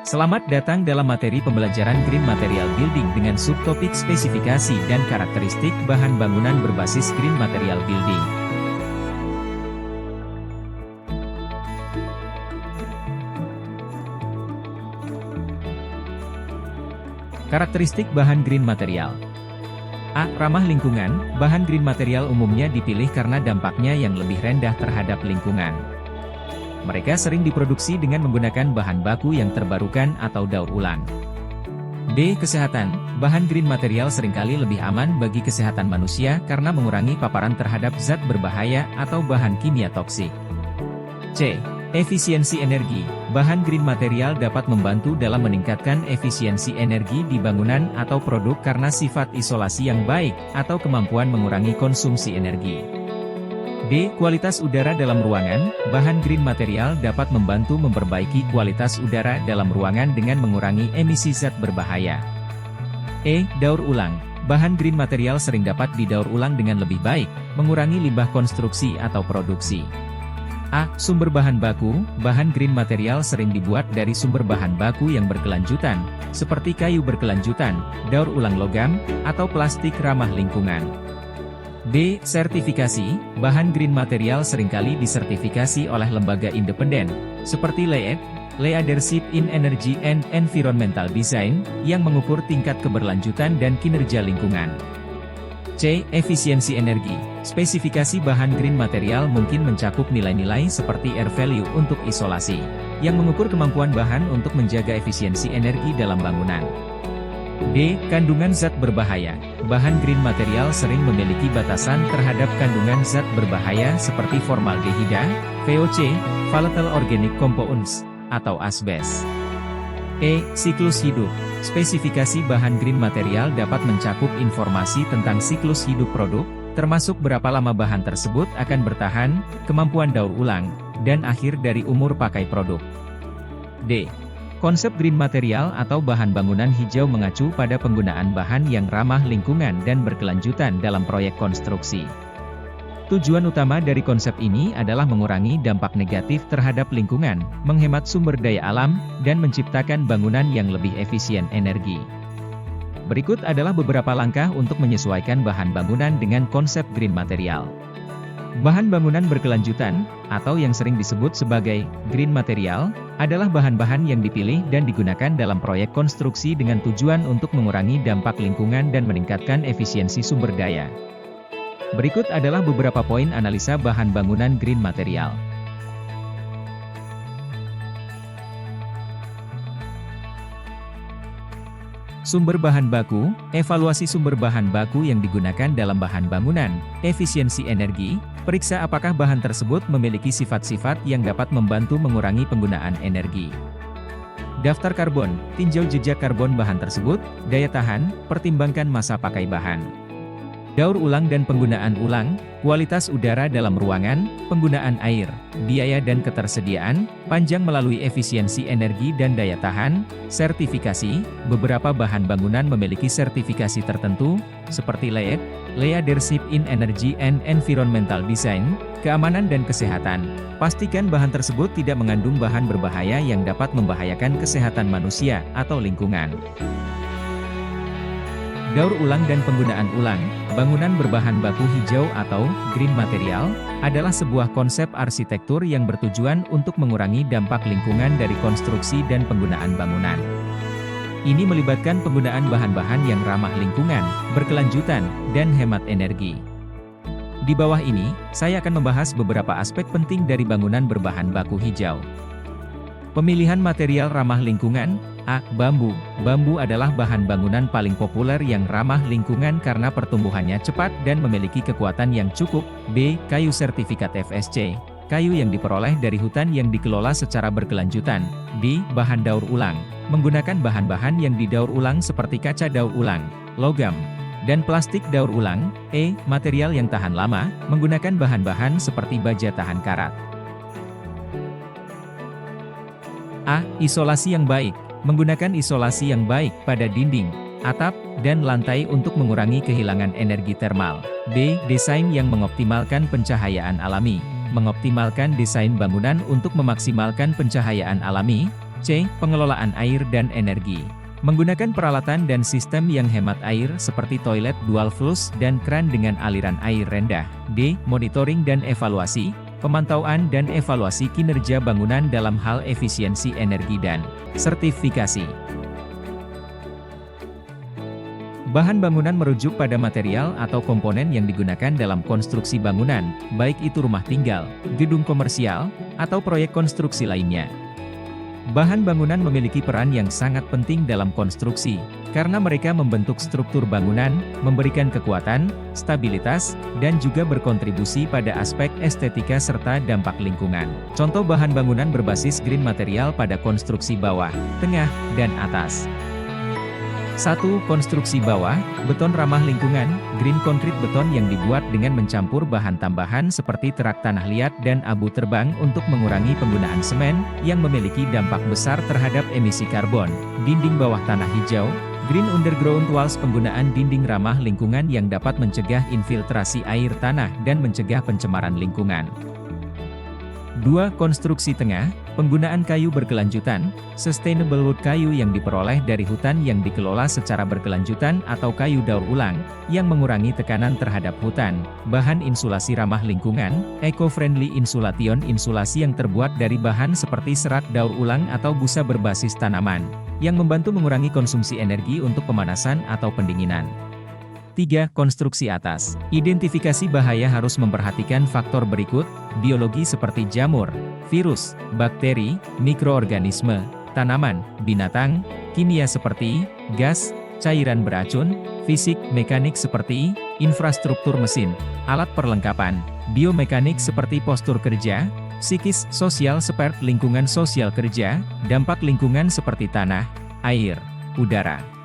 Selamat datang dalam materi pembelajaran Green Material Building dengan subtopik spesifikasi dan karakteristik bahan bangunan berbasis Green Material Building. Karakteristik bahan Green Material. A. Ramah lingkungan. Bahan Green Material umumnya dipilih karena dampaknya yang lebih rendah terhadap lingkungan. Mereka sering diproduksi dengan menggunakan bahan baku yang terbarukan atau daur ulang. B. Kesehatan. Bahan Green Material seringkali lebih aman bagi kesehatan manusia karena mengurangi paparan terhadap zat berbahaya atau bahan kimia toksik. C. Efisiensi energi. Bahan Green Material dapat membantu dalam meningkatkan efisiensi energi di bangunan atau produk karena sifat isolasi yang baik atau kemampuan mengurangi konsumsi energi. D. Kualitas udara dalam ruangan. Bahan Green Material dapat membantu memperbaiki kualitas udara dalam ruangan dengan mengurangi emisi zat berbahaya. E. Daur ulang. Bahan Green Material sering dapat didaur ulang dengan lebih baik, mengurangi limbah konstruksi atau produksi. A. Sumber bahan baku. Bahan Green Material sering dibuat dari sumber bahan baku yang berkelanjutan, seperti kayu berkelanjutan, daur ulang logam, atau plastik ramah lingkungan. D. Sertifikasi. Bahan Green Material seringkali disertifikasi oleh lembaga independen, seperti LEED, Leadership in Energy and Environmental Design, yang mengukur tingkat keberlanjutan dan kinerja lingkungan. C. Efisiensi energi. Spesifikasi bahan Green Material mungkin mencakup nilai-nilai seperti air value untuk isolasi, yang mengukur kemampuan bahan untuk menjaga efisiensi energi dalam bangunan. D. Kandungan zat berbahaya. Bahan Green Material sering memiliki batasan terhadap kandungan zat berbahaya seperti formaldehida, VOC, volatile organic compounds, atau asbes. E. Siklus hidup. Spesifikasi bahan Green Material dapat mencakup informasi tentang siklus hidup produk, termasuk berapa lama bahan tersebut akan bertahan, kemampuan daur ulang, dan akhir dari umur pakai produk. D. Konsep Green Material atau bahan bangunan hijau mengacu pada penggunaan bahan yang ramah lingkungan dan berkelanjutan dalam proyek konstruksi. Tujuan utama dari konsep ini adalah mengurangi dampak negatif terhadap lingkungan, menghemat sumber daya alam, dan menciptakan bangunan yang lebih efisien energi. Berikut adalah beberapa langkah untuk menyesuaikan bahan bangunan dengan konsep Green Material. Bahan bangunan berkelanjutan, atau yang sering disebut sebagai Green Material, adalah bahan-bahan yang dipilih dan digunakan dalam proyek konstruksi dengan tujuan untuk mengurangi dampak lingkungan dan meningkatkan efisiensi sumber daya. Berikut adalah beberapa poin analisa bahan bangunan Green Material. Sumber bahan baku. Evaluasi sumber bahan baku yang digunakan dalam bahan bangunan. Efisiensi energi. Periksa apakah bahan tersebut memiliki sifat-sifat yang dapat membantu mengurangi penggunaan energi. Daftar karbon. Tinjau jejak karbon bahan tersebut. Daya tahan. Pertimbangkan masa pakai bahan. Daur ulang dan penggunaan ulang, kualitas udara dalam ruangan, penggunaan air, biaya dan ketersediaan, panjang melalui efisiensi energi dan daya tahan, sertifikasi. Beberapa bahan bangunan memiliki sertifikasi tertentu, seperti LEED, Leadership in Energy and Environmental Design, keamanan dan kesehatan. Pastikan bahan tersebut tidak mengandung bahan berbahaya yang dapat membahayakan kesehatan manusia atau lingkungan. Daur ulang dan penggunaan ulang. Bangunan berbahan baku hijau atau Green Material adalah sebuah konsep arsitektur yang bertujuan untuk mengurangi dampak lingkungan dari konstruksi dan penggunaan bangunan. Ini melibatkan penggunaan bahan-bahan yang ramah lingkungan, berkelanjutan, dan hemat energi. Di bawah ini, saya akan membahas beberapa aspek penting dari bangunan berbahan baku hijau. Pemilihan material ramah lingkungan. A. Bambu. Bambu adalah bahan bangunan paling populer yang ramah lingkungan karena pertumbuhannya cepat dan memiliki kekuatan yang cukup. B. Kayu sertifikat FSC. Kayu yang diperoleh dari hutan yang dikelola secara berkelanjutan. D. Bahan daur ulang. Menggunakan bahan-bahan yang didaur ulang seperti kaca daur ulang, logam, dan plastik daur ulang. E. Material yang tahan lama. Menggunakan bahan-bahan seperti baja tahan karat. A. Isolasi yang baik. Menggunakan isolasi yang baik pada dinding, atap, dan lantai untuk mengurangi kehilangan energi termal. B. Desain yang mengoptimalkan pencahayaan alami. Mengoptimalkan desain bangunan untuk memaksimalkan pencahayaan alami, C. Pengelolaan air dan energi. Menggunakan peralatan dan sistem yang hemat air seperti toilet dual flush dan kran dengan aliran air rendah. D. Monitoring dan evaluasi. Pemantauan dan evaluasi kinerja bangunan dalam hal efisiensi energi dan sertifikasi. Bahan bangunan merujuk pada material atau komponen yang digunakan dalam konstruksi bangunan, baik itu rumah tinggal, gedung komersial, atau proyek konstruksi lainnya. Bahan bangunan memiliki peran yang sangat penting dalam konstruksi, karena mereka membentuk struktur bangunan, memberikan kekuatan, stabilitas, dan juga berkontribusi pada aspek estetika serta dampak lingkungan. Contoh bahan bangunan berbasis green material pada konstruksi bawah, tengah, dan atas. 1. Konstruksi bawah, beton ramah lingkungan, green concrete beton yang dibuat dengan mencampur bahan tambahan seperti terak tanah liat dan abu terbang untuk mengurangi penggunaan semen, yang memiliki dampak besar terhadap emisi karbon. Dinding bawah tanah hijau, green underground walls, penggunaan dinding ramah lingkungan yang dapat mencegah infiltrasi air tanah dan mencegah pencemaran lingkungan. 2. Konstruksi tengah, penggunaan kayu berkelanjutan, sustainable wood, kayu yang diperoleh dari hutan yang dikelola secara berkelanjutan atau kayu daur ulang, yang mengurangi tekanan terhadap hutan. Bahan insulasi ramah lingkungan, eco-friendly insulation, insulasi yang terbuat dari bahan seperti serat daur ulang atau busa berbasis tanaman, yang membantu mengurangi konsumsi energi untuk pemanasan atau pendinginan. 3. Konstruksi atas. Identifikasi bahaya harus memperhatikan faktor berikut, biologi seperti jamur, virus, bakteri, mikroorganisme, tanaman, binatang, kimia seperti gas, cairan beracun, fisik, mekanik seperti infrastruktur mesin, alat perlengkapan, biomekanik seperti postur kerja, psikis, sosial seperti lingkungan sosial kerja, dampak lingkungan seperti tanah, air, udara.